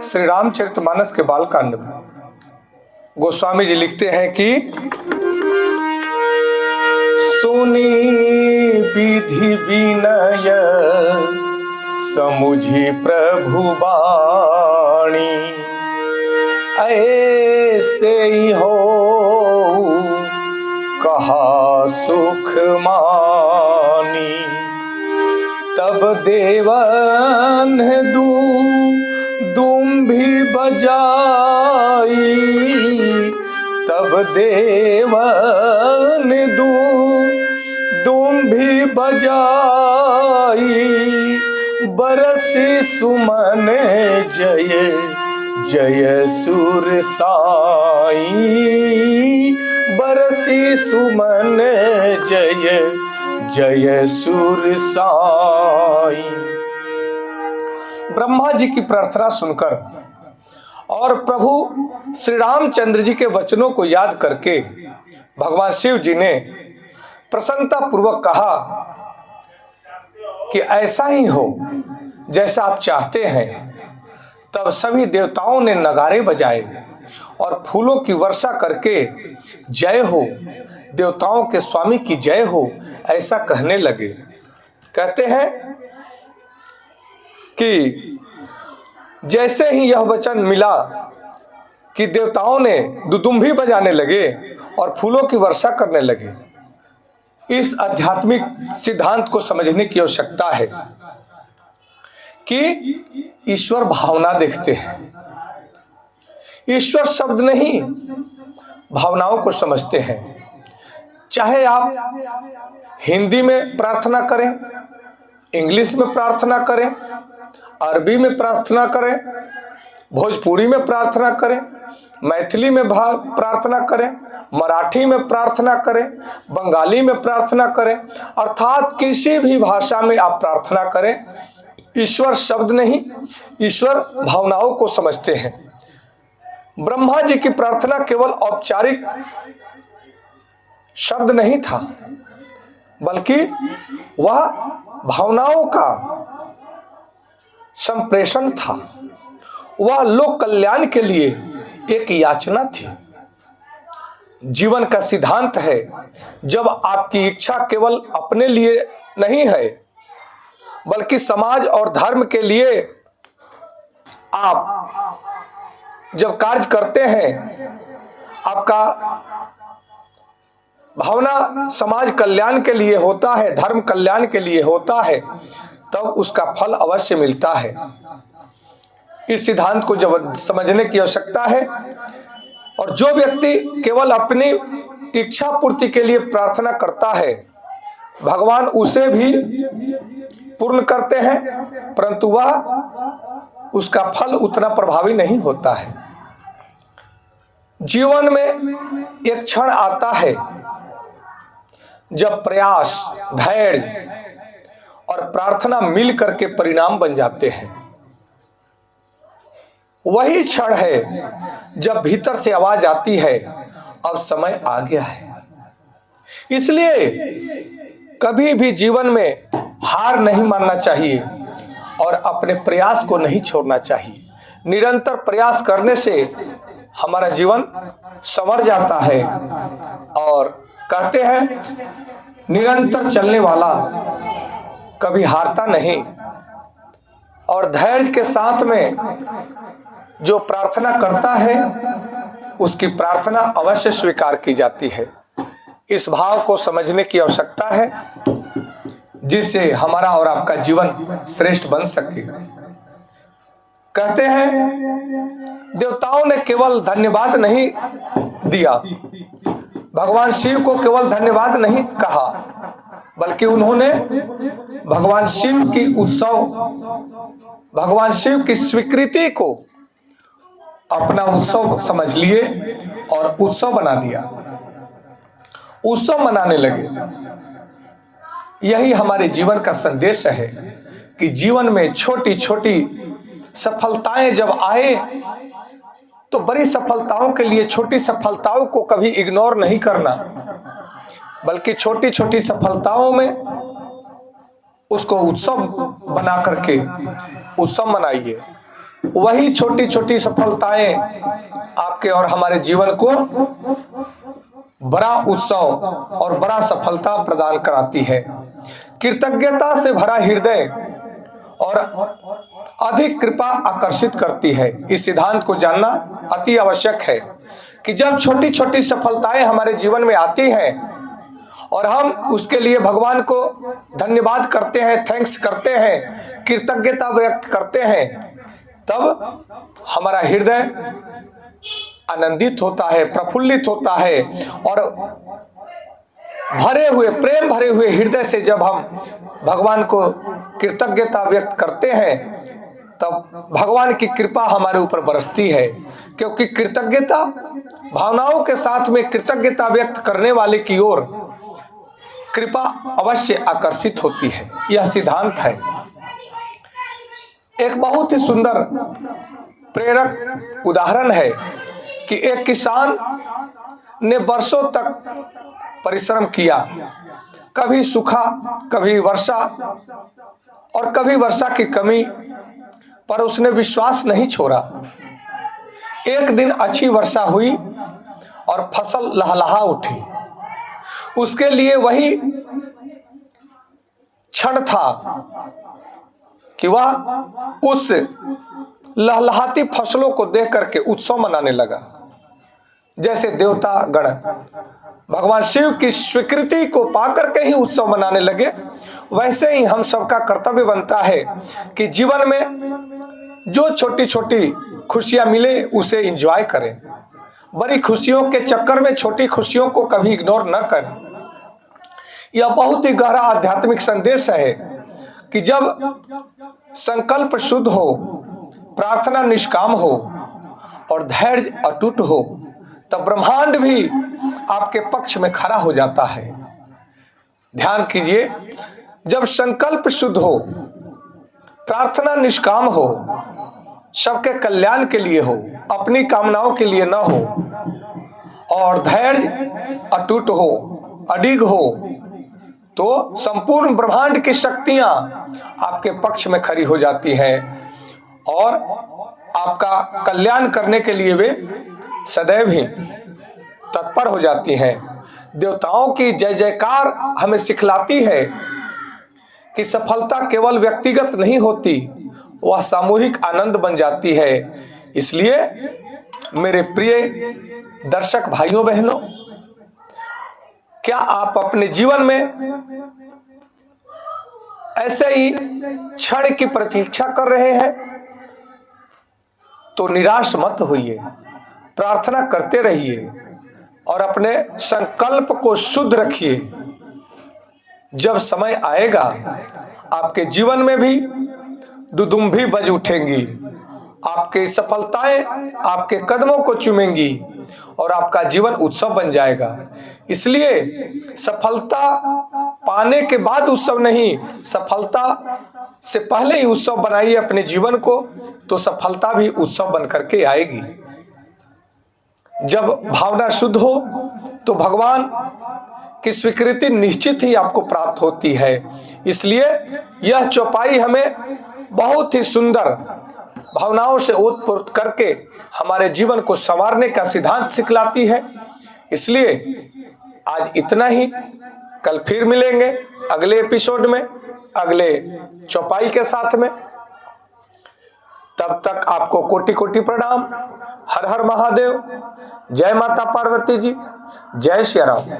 श्री रामचरितमानस के बालकांड में गोस्वामी जी लिखते हैं कि सुनी विधि विनय समुझी प्रभु बाणी, ऐसे ही हो कहा सुख मानी। तब देवन दुम्भी बजाई, तब देवन दुम्भी बजाई। बरसी सुमन जय जय सुर साई, बरसी सुमन जय जय सुर साई। ब्रह्मा जी की प्रार्थना सुनकर और प्रभु श्री रामचंद्र जी के वचनों को याद करके भगवान शिव जी ने प्रसन्नता पूर्वक कहा कि ऐसा ही हो जैसा आप चाहते हैं। तब सभी देवताओं ने नगारे बजाए और फूलों की वर्षा करके जय हो, देवताओं के स्वामी की जय हो, ऐसा कहने लगे। कहते हैं कि जैसे ही यह वचन मिला कि देवताओं ने दुदुम्भी बजाने लगे और फूलों की वर्षा करने लगे। इस आध्यात्मिक सिद्धांत को समझने की आवश्यकता है कि ईश्वर भावना देखते हैं, ईश्वर शब्द नहीं भावनाओं को समझते हैं। चाहे आप हिंदी में प्रार्थना करें, इंग्लिश में प्रार्थना करें, अरबी में प्रार्थना करें, भोजपुरी में प्रार्थना करें, मैथिली में प्रार्थना करें, मराठी में प्रार्थना करें, बंगाली में प्रार्थना करें, अर्थात किसी भी भाषा में आप प्रार्थना करें, ईश्वर शब्द नहीं ईश्वर भावनाओं को समझते हैं। ब्रह्मा जी की प्रार्थना केवल औपचारिक शब्द नहीं था, बल्कि वह भावनाओं का संप्रेषण था। वह लोक कल्याण के लिए एक याचना थी। जीवन का सिद्धांत है, जब आपकी इच्छा केवल अपने लिए नहीं है बल्कि समाज और धर्म के लिए आप जब कार्य करते हैं, आपका भावना समाज कल्याण के लिए होता है, धर्म कल्याण के लिए होता है, तब उसका फल अवश्य मिलता है। इस सिद्धांत को जब समझने की आवश्यकता है। और जो व्यक्ति केवल अपनी इच्छा पूर्ति के लिए प्रार्थना करता है, भगवान उसे भी पूर्ण करते हैं, परंतु वह उसका फल उतना प्रभावी नहीं होता है। जीवन में एक क्षण आता है जब प्रयास, धैर्य और प्रार्थना मिल करके परिणाम बन जाते हैं। वही क्षण है जब भीतर से आवाज आती है, अब समय आ गया है। इसलिए कभी भी जीवन में हार नहीं मानना चाहिए और अपने प्रयास को नहीं छोड़ना चाहिए। निरंतर प्रयास करने से हमारा जीवन संवर जाता है। और कहते हैं निरंतर चलने वाला कभी हारता नहीं, और धैर्य के साथ में जो प्रार्थना करता है उसकी प्रार्थना अवश्य स्वीकार की जाती है। इस भाव को समझने की आवश्यकता है, जिससे हमारा और आपका जीवन श्रेष्ठ बन सके। कहते हैं देवताओं ने केवल धन्यवाद नहीं दिया, भगवान शिव को केवल धन्यवाद नहीं कहा, बल्कि उन्होंने भगवान शिव की उत्सव, भगवान शिव की स्वीकृति को अपना उत्सव समझ लिए और उत्सव बना दिया, उत्सव मनाने लगे। यही हमारे जीवन का संदेश है कि जीवन में छोटी छोटी सफलताएं जब आए तो बड़ी सफलताओं के लिए छोटी सफलताओं को कभी इग्नोर नहीं करना, बल्कि छोटी छोटी सफलताओं में उसको उत्सव बना करके उत्सव मनाइए। वही छोटी छोटी सफलताएं आपके और हमारे जीवन को बड़ा उत्सव और बड़ा सफलता प्रदान कराती है। कृतज्ञता से भरा हृदय और अधिक कृपा आकर्षित करती है। इस सिद्धांत को जानना अति आवश्यक है कि जब छोटी छोटी सफलताएं हमारे जीवन में आती हैं और हम उसके लिए भगवान को धन्यवाद करते हैं, थैंक्स करते हैं, कृतज्ञता व्यक्त करते हैं, तब हमारा हृदय आनंदित होता है, प्रफुल्लित होता है और प्रेम भरे हुए हृदय से जब हम भगवान को कृतज्ञता व्यक्त करते हैं तब भगवान की कृपा हमारे ऊपर बरसती है। क्योंकि कृतज्ञता भावनाओं के साथ में कृतज्ञता व्यक्त करने वाले की ओर कृपा अवश्य आकर्षित होती है। यह सिद्धांत है। एक बहुत ही सुंदर प्रेरक उदाहरण है कि एक किसान ने वर्षों तक परिश्रम किया, कभी सूखा, कभी वर्षा और कभी वर्षा की कमी, पर उसने विश्वास नहीं छोड़ा। एक दिन अच्छी वर्षा हुई और फसल लहलहा उठी। उसके लिए वही क्षण था कि वह उस लहलहाती फसलों को देख करके उत्सव मनाने लगा। जैसे देवता गण भगवान शिव की स्वीकृति को पाकर के ही उत्सव मनाने लगे, वैसे ही हम सबका कर्तव्य बनता है कि जीवन में जो छोटी छोटी खुशियां मिले उसे एंजॉय करें। बड़ी खुशियों के चक्कर में छोटी खुशियों को कभी इग्नोर न करें। यह बहुत ही गहरा आध्यात्मिक संदेश है कि जब संकल्प शुद्ध हो, प्रार्थना निष्काम हो और धैर्य अटूट हो, तब ब्रह्मांड भी आपके पक्ष में खड़ा हो जाता है। ध्यान कीजिए, जब संकल्प शुद्ध हो, प्रार्थना निष्काम हो, सबके कल्याण के लिए हो, अपनी कामनाओं के लिए न हो, और धैर्य अटूट हो, अडिग हो, तो संपूर्ण ब्रह्मांड की शक्तियां आपके पक्ष में खड़ी हो जाती हैं और आपका कल्याण करने के लिए वे सदैव ही तत्पर हो जाती हैं। देवताओं की जय जयकार हमें सिखलाती है कि सफलता केवल व्यक्तिगत नहीं होती, वह सामूहिक आनंद बन जाती है। इसलिए मेरे प्रिय दर्शक भाइयों बहनों, क्या आप अपने जीवन में ऐसे ही क्षण की प्रतीक्षा कर रहे हैं? तो निराश मत होइए, प्रार्थना करते रहिए और अपने संकल्प को शुद्ध रखिए। जब समय आएगा आपके जीवन में भी दुदुम्भी बज उठेंगी, आपकी सफलताएं आपके कदमों को चूमेंगी और आपका जीवन उत्सव बन जाएगा। इसलिए सफलता पाने के बाद उत्सव नहीं, सफलता से पहले ही उत्सव बनाइए अपने जीवन को, तो सफलता भी उत्सव बन करके आएगी। जब भावना शुद्ध हो तो भगवान की स्वीकृति निश्चित ही आपको प्राप्त होती है। इसलिए यह चौपाई हमें बहुत ही सुंदर भावनाओं से ओतप्रोत करके हमारे जीवन को संवारने का सिद्धांत सिखलाती है। इसलिए आज इतना ही, कल फिर मिलेंगे अगले एपिसोड में, अगले चौपाई के साथ में। तब तक आपको कोटि कोटि प्रणाम। हर हर महादेव। जय माता पार्वती जी, जय श्री राम।